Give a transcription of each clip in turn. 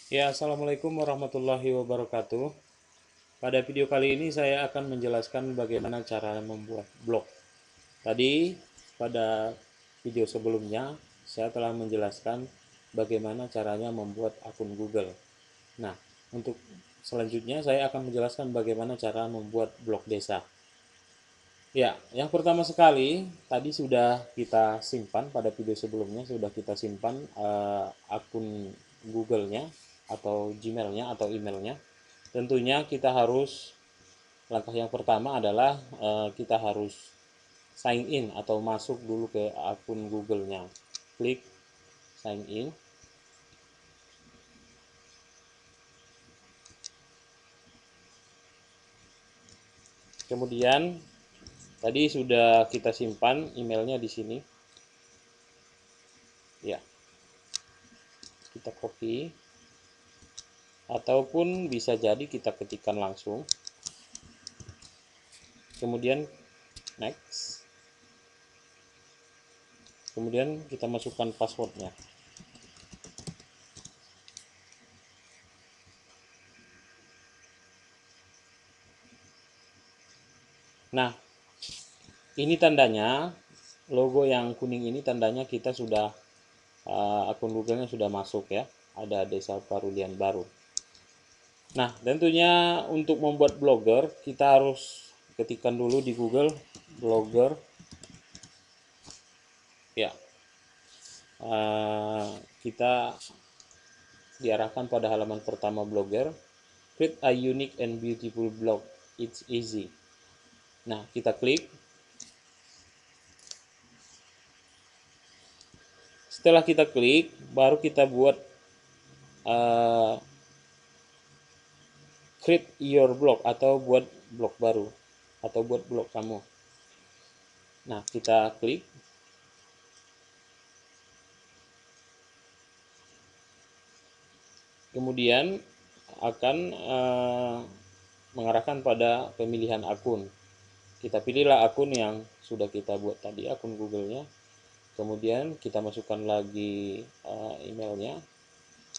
Ya, Assalamualaikum warahmatullahi wabarakatuh. Pada video kali ini saya akan menjelaskan bagaimana cara membuat blog. Tadi pada video sebelumnya saya telah menjelaskan bagaimana caranya membuat akun Google. Nah, untuk selanjutnya saya akan menjelaskan bagaimana cara membuat blog desa. Ya, yang pertama sekali tadi sudah kita simpan pada video sebelumnya, sudah kita simpan akun Google-nya atau Gmail-nya atau emailnya. Tentunya kita harus, langkah yang pertama adalah kita harus sign in atau masuk dulu ke akun Google-nya. Klik sign in. Kemudian tadi sudah kita simpan emailnya di sini. Ya, kita copy ataupun bisa jadi kita ketikkan langsung. Kemudian next. Kemudian kita masukkan passwordnya. Nah, ini tandanya, logo yang kuning ini tandanya kita sudah akun Google-nya sudah masuk ya. Ada Desa Parulian Baru. Nah, tentunya untuk membuat blogger kita harus ketikkan dulu di Google blogger. Ya, kita diarahkan pada halaman pertama blogger. Create a unique and beautiful blog. It's easy. Nah, kita klik. Setelah kita klik, baru kita buat create your blog atau buat blog baru atau buat blog kamu. Nah, kita klik. Kemudian akan mengarahkan pada pemilihan akun. Kita pilihlah akun yang sudah kita buat tadi, akun Google-nya. Kemudian kita masukkan lagi emailnya.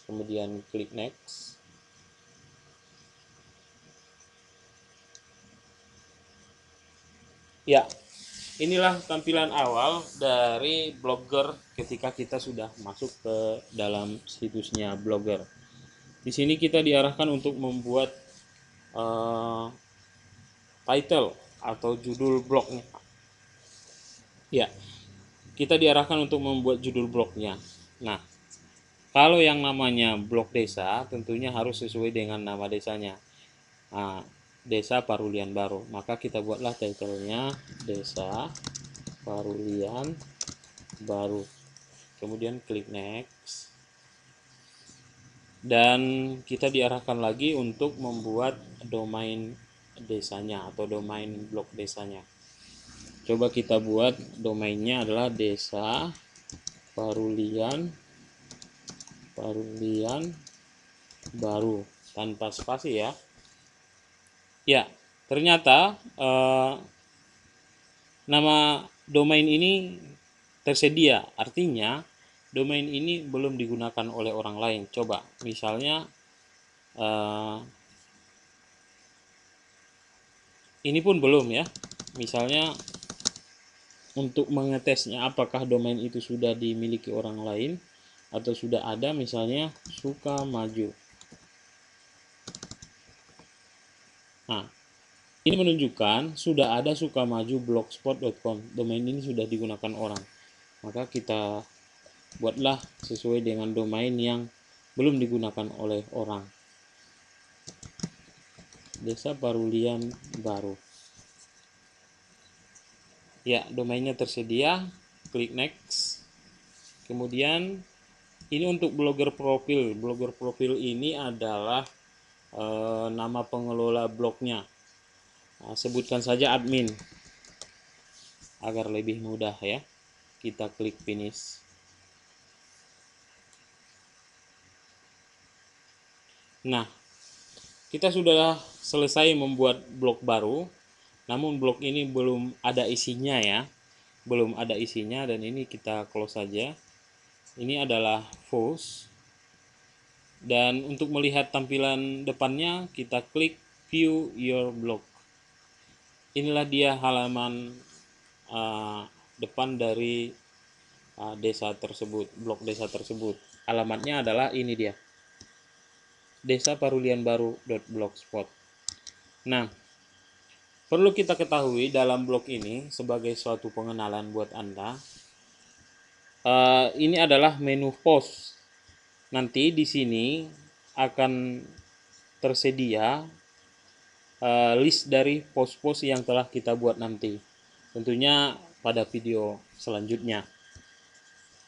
Kemudian klik next. Ya, inilah tampilan awal dari Blogger ketika kita sudah masuk ke dalam situsnya Blogger. Di sini kita diarahkan untuk membuat title atau judul blognya. Ya, kita diarahkan untuk membuat judul blognya. Nah, kalau yang namanya blog desa tentunya harus sesuai dengan nama desanya. Nah, Desa Parulian Baru. Maka kita buatlah title-nya Desa Parulian Baru. Kemudian klik next. Dan kita diarahkan lagi untuk membuat domain desanya atau domain blog desanya. Coba kita buat domainnya adalah Desa Parulian Baru tanpa spasi ya. Ya, ternyata nama domain ini tersedia, artinya domain ini belum digunakan oleh orang lain. Coba misalnya ini pun belum ya. Misalnya untuk mengetesnya apakah domain itu sudah dimiliki orang lain atau sudah ada, misalnya Sukamaju. Nah, ini menunjukkan sudah ada Sukamaju blogspot.com. Domain ini sudah digunakan orang. Maka kita buatlah sesuai dengan domain yang belum digunakan oleh orang. Desa Parulian Baru. Ya, domainnya tersedia. Klik next. Kemudian ini untuk blogger profil. Blogger profil ini adalah nama pengelola blognya. Nah, sebutkan saja admin agar lebih mudah ya. Kita klik finish. Nah, kita sudah selesai membuat blog baru, namun blog ini belum ada isinya ya. Belum ada isinya, dan ini kita close saja. Ini adalah post Dan untuk melihat tampilan depannya, kita klik view your blog. Inilah dia halaman depan dari desa tersebut, blog desa tersebut. Alamatnya adalah ini dia, desaparulianbaru.blogspot. Nah, perlu kita ketahui dalam blog ini sebagai suatu pengenalan buat Anda, ini adalah menu post. Nanti di sini akan tersedia list dari post-post yang telah kita buat nanti. Tentunya pada video selanjutnya.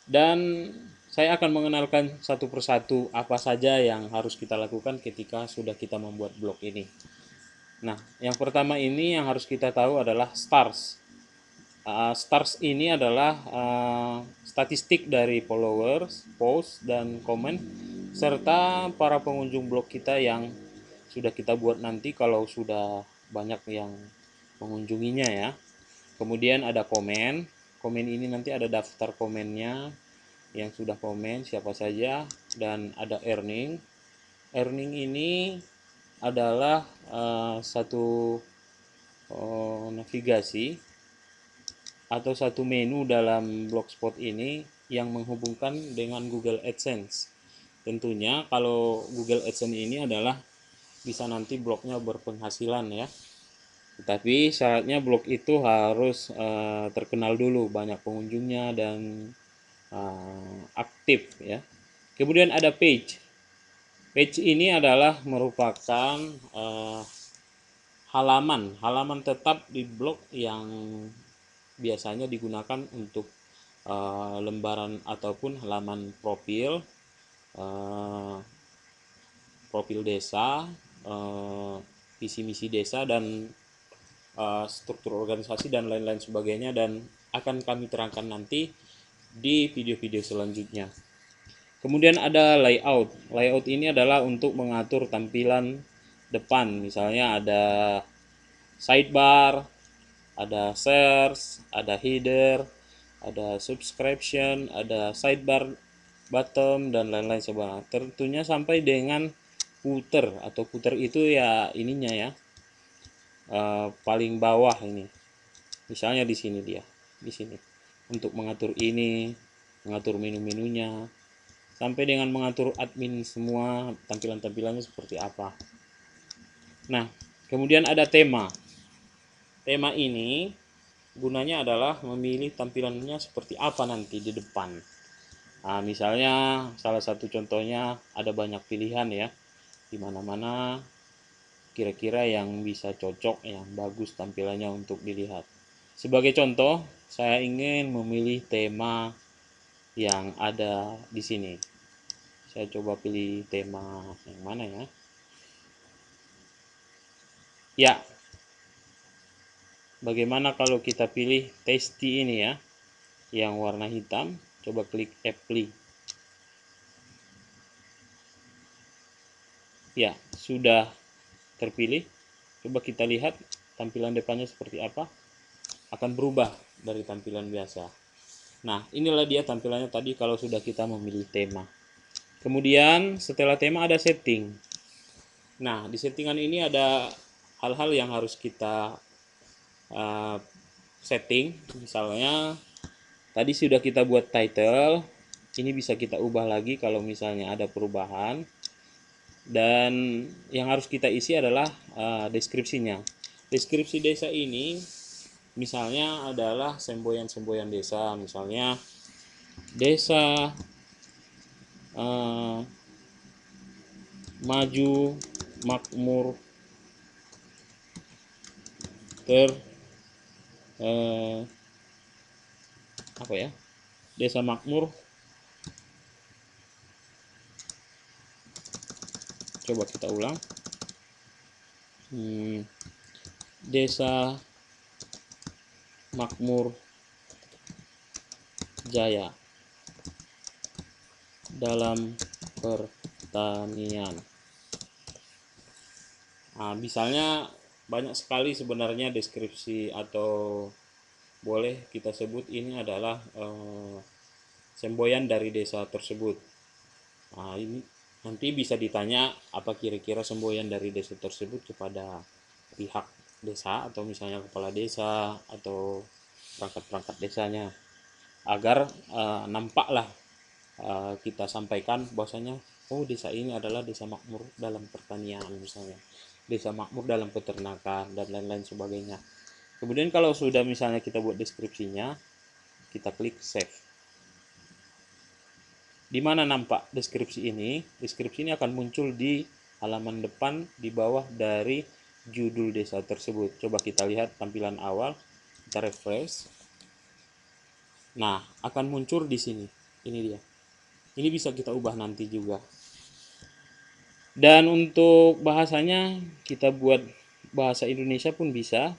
Dan saya akan mengenalkan satu persatu apa saja yang harus kita lakukan ketika sudah kita membuat blog ini. Nah, yang pertama ini yang harus kita tahu adalah stars. Stars ini adalah statistik dari followers, post, dan komen, serta para pengunjung blog kita yang sudah kita buat nanti kalau sudah banyak yang mengunjunginya ya. Kemudian ada komen. Komen ini nanti ada daftar komennya, yang sudah komen siapa saja, dan ada earning. Earning ini adalah satu navigasi atau satu menu dalam Blogspot ini yang menghubungkan dengan Google AdSense. Tentunya kalau Google AdSense ini adalah bisa nanti blognya berpenghasilan ya. Tetapi syaratnya blog itu harus terkenal dulu, banyak pengunjungnya dan aktif ya. Kemudian ada page. Page ini adalah merupakan halaman tetap di blog yang biasanya digunakan untuk lembaran ataupun halaman profil desa, visi misi desa, dan struktur organisasi dan lain-lain sebagainya, dan akan kami terangkan nanti di video-video selanjutnya. Kemudian ada layout. Layout ini adalah untuk mengatur tampilan depan. Misalnya ada sidebar, ada search, ada header, ada subscription, ada sidebar bottom, dan lain-lain sebagainya. Tentunya sampai dengan footer, atau footer itu ya ininya ya, paling bawah ini. Misalnya di sini dia, di sini untuk mengatur ini, mengatur menu-menunya, sampai dengan mengatur admin semua tampilan-tampilannya seperti apa. Nah, kemudian ada tema. Tema ini gunanya adalah memilih tampilannya seperti apa nanti di depan. Nah, misalnya salah satu contohnya ada banyak pilihan ya, di mana-mana kira-kira yang bisa cocok, yang bagus tampilannya untuk dilihat. Sebagai contoh, saya ingin memilih tema yang ada di sini. Saya coba pilih tema yang mana ya? Ya, bagaimana kalau kita pilih tasty ini ya, yang warna hitam. Coba klik apply. Ya, sudah terpilih. Coba kita lihat tampilan depannya seperti apa. Akan berubah dari tampilan biasa. Nah, inilah dia tampilannya tadi kalau sudah kita memilih tema. Kemudian setelah tema ada setting. Nah, di settingan ini ada hal-hal yang harus kita setting. Misalnya tadi sudah kita buat title, ini bisa kita ubah lagi kalau misalnya ada perubahan. Dan yang harus kita isi adalah deskripsinya. Deskripsi desa ini misalnya adalah semboyan-semboyan desa, misalnya desa maju, makmur, apa ya, desa makmur. Coba kita ulang. Desa makmur jaya dalam pertanian. Nah, misalnya banyak sekali sebenarnya deskripsi, atau boleh kita sebut ini adalah semboyan dari desa tersebut. Nah, ini Nanti bisa ditanya apa kira-kira semboyan dari desa tersebut kepada pihak desa atau misalnya kepala desa atau perangkat-perangkat desanya, agar nampaklah kita sampaikan bahwasanya oh desa ini adalah desa makmur dalam pertanian misalnya, desa makmur dalam peternakan dan lain-lain sebagainya. Kemudian kalau sudah misalnya kita buat deskripsinya, kita klik save. Di mana nampak deskripsi ini? Deskripsi ini akan muncul di halaman depan di bawah dari judul desa tersebut. Coba kita lihat tampilan awal, kita refresh. Nah, akan muncul di sini. Ini dia. Ini bisa kita ubah nanti juga. Dan untuk bahasanya kita buat bahasa Indonesia pun bisa.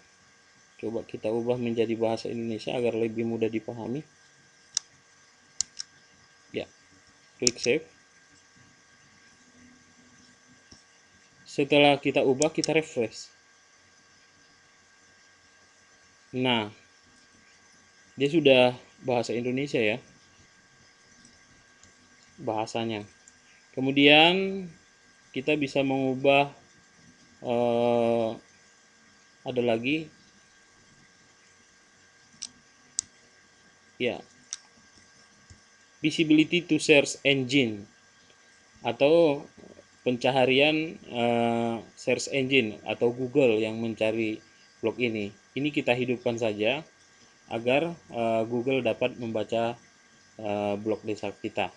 Coba kita ubah menjadi bahasa Indonesia agar lebih mudah dipahami. Ya, klik save. Setelah kita ubah, kita refresh. Nah, dia sudah bahasa Indonesia ya, bahasanya. Kemudian kita bisa mengubah ada lagi ya, visibility to search engine atau pencaharian search engine atau Google yang mencari blog ini. Ini kita hidupkan saja agar Google dapat membaca blog desa kita.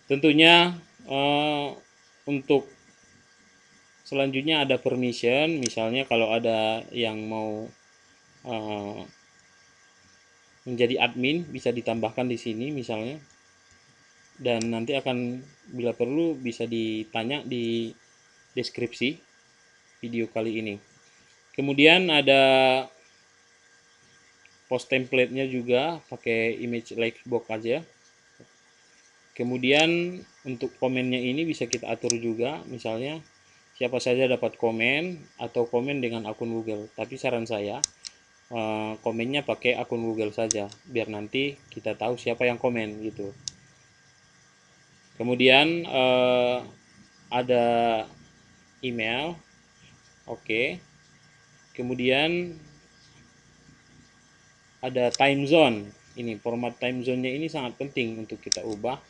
Tentunya untuk selanjutnya ada permission, misalnya kalau ada yang mau menjadi admin bisa ditambahkan di sini misalnya, dan nanti akan bila perlu bisa ditanya di deskripsi video kali ini. Kemudian ada post template-nya juga, pakai image box aja. Kemudian untuk komennya ini bisa kita atur juga, misalnya siapa saja dapat komen atau komen dengan akun Google. Tapi saran saya komennya pakai akun Google saja, biar nanti kita tahu siapa yang komen gitu. Kemudian ada email, oke. Kemudian ada time zone. Ini format time zone-nya ini sangat penting untuk kita ubah.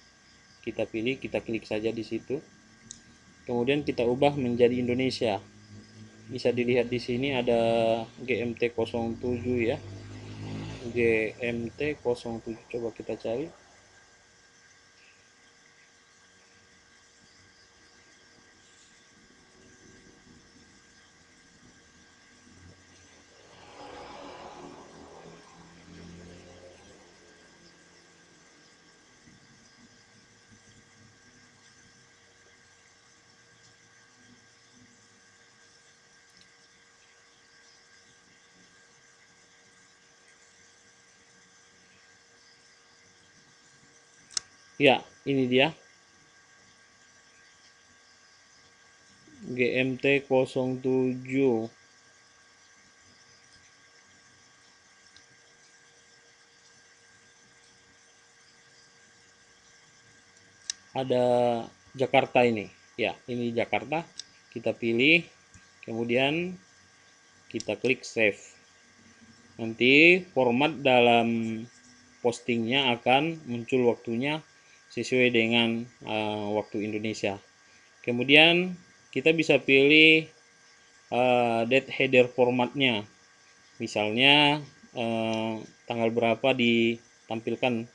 Kita pilih, kita klik saja di situ. Kemudian kita ubah menjadi Indonesia. Bisa dilihat di sini ada GMT 07 ya. GMT 07, coba kita cari. Ya, ini dia. GMT 07. Ada Jakarta ini. Ya, ini Jakarta. Kita pilih, kemudian kita klik save. Nanti format dalam postingnya akan muncul waktunya sesuai dengan waktu Indonesia. Kemudian kita bisa pilih date header formatnya, misalnya tanggal berapa ditampilkan.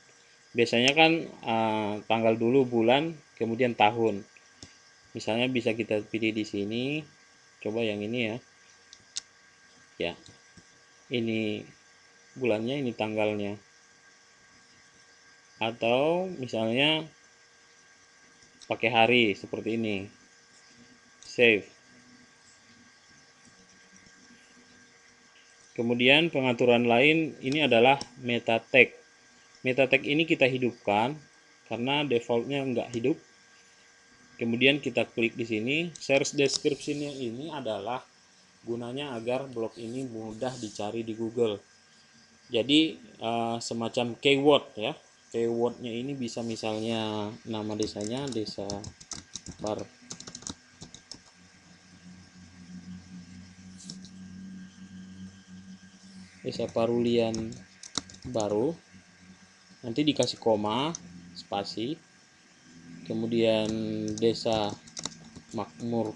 Biasanya kan tanggal dulu, bulan, kemudian tahun. Misalnya bisa kita pilih di sini. Coba yang ini ya. Ya, ini bulannya, ini tanggalnya. Atau misalnya pakai hari seperti ini. Save. Kemudian pengaturan lain ini adalah meta tag. Meta tag ini kita hidupkan karena defaultnya nggak hidup. Kemudian kita klik di sini. Search description-nya ini adalah gunanya agar blog ini mudah dicari di Google. Jadi semacam keyword ya. keywordnya ini bisa misalnya nama desanya desa Parulian Baru, nanti dikasih koma, spasi, kemudian desa makmur,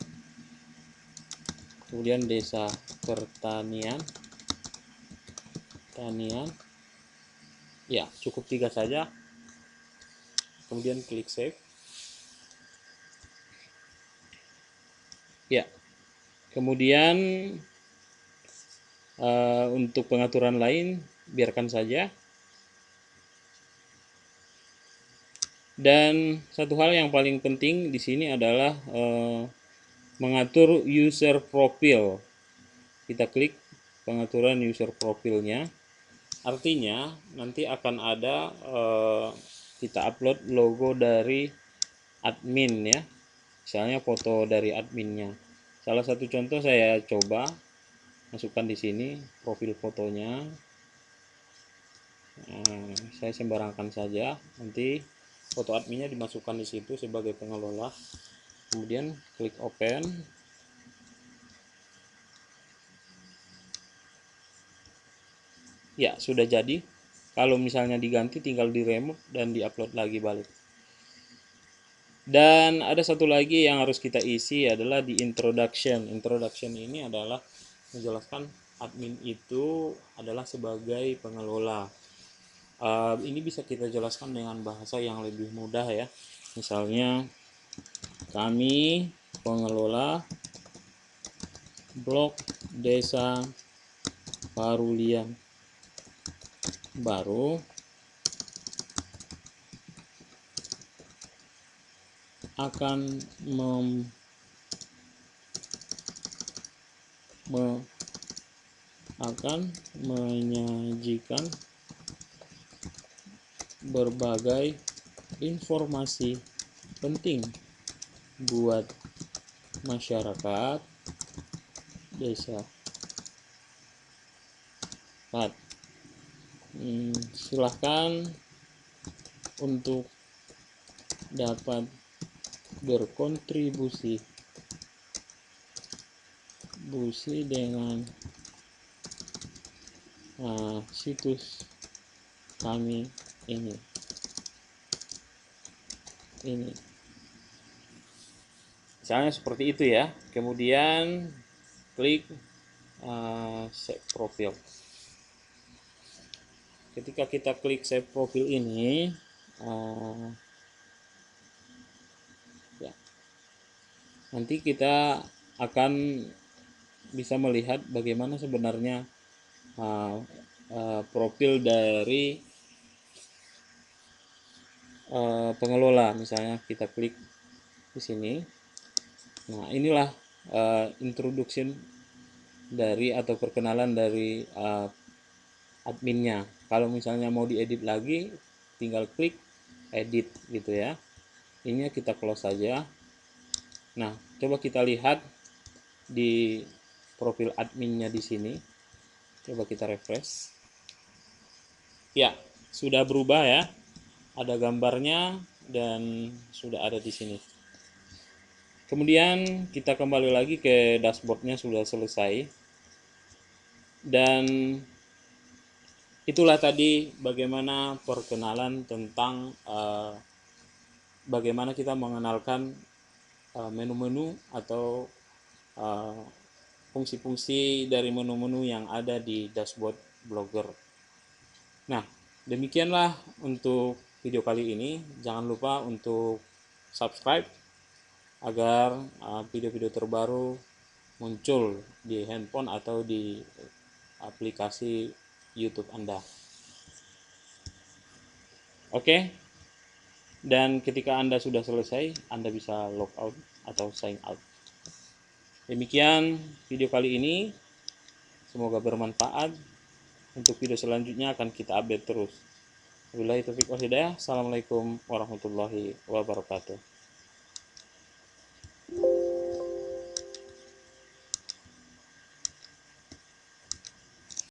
kemudian desa pertanian, ya cukup 3 saja, kemudian klik save. Ya, kemudian untuk pengaturan lain biarkan saja. Dan satu hal yang paling penting di sini adalah mengatur user profile. Kita klik pengaturan user profilnya. Artinya nanti akan ada kita upload logo dari admin ya. Misalnya foto dari adminnya. Salah satu contoh saya coba masukkan di sini profil fotonya. Saya sembarangkan saja, nanti foto adminnya dimasukkan di situ sebagai pengelola. Kemudian klik open. Ya, sudah jadi. Kalau misalnya diganti tinggal di remove dan diupload lagi balik. Dan ada satu lagi yang harus kita isi adalah di introduction. Introduction ini adalah menjelaskan admin itu adalah sebagai pengelola. Ini bisa kita jelaskan dengan bahasa yang lebih mudah ya. Misalnya kami pengelola blog desa Parulian Baru akan menyajikan berbagai informasi penting buat masyarakat desa. Silahkan untuk dapat berkontribusi dengan situs kami ini. Misalnya seperti itu ya. Kemudian klik save profile. Ketika kita klik save profile ini, ya, nanti kita akan bisa melihat bagaimana sebenarnya profil dari pengelola. Misalnya kita klik di sini. Nah, inilah introduction dari atau perkenalan dari adminnya. Kalau misalnya mau diedit lagi, tinggal klik edit gitu ya. Ini kita close saja. Nah, coba kita lihat di profil adminnya di sini. Coba kita refresh. Ya, sudah berubah ya. Ada gambarnya dan sudah ada di sini. Kemudian kita kembali lagi ke dashboardnya, sudah selesai. Dan itulah tadi bagaimana perkenalan tentang bagaimana kita mengenalkan menu-menu atau fungsi-fungsi dari menu-menu yang ada di dashboard Blogger. Nah, demikianlah untuk video kali ini. Jangan lupa untuk subscribe agar video-video terbaru muncul di handphone atau di aplikasi YouTube Anda. Oke. Dan ketika Anda sudah selesai, Anda bisa log out atau sign out. Demikian video kali ini. Semoga bermanfaat. Untuk video selanjutnya akan kita update terus. Wabillahi taufiq wal hidayah. Assalamualaikum warahmatullahi wabarakatuh.